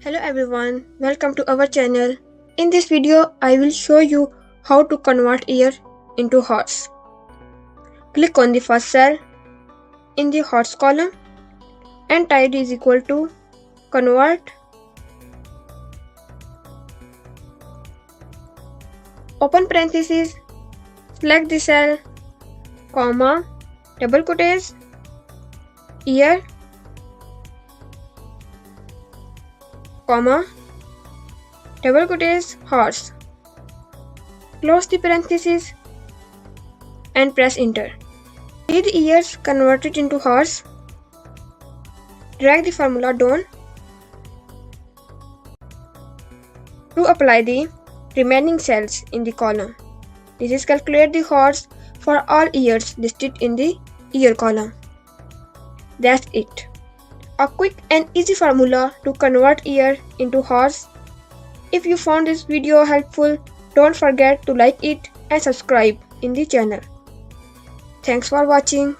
Hello everyone, welcome to our channel. In this video, I will show you how to convert year into horse. Click on the first cell in the horse column and type is equal to convert. Open parenthesis, select the cell, comma, double quotes, year, comma, double quotes, horse. Close the parenthesis and press enter. See the years converted into horse. Drag the formula down to apply the remaining cells in the column. This is calculate the horse for all years listed in the year column. That's it. A quick and easy formula to convert year into horse. If you found this video helpful, don't forget to like it and subscribe in the channel. Thanks for watching.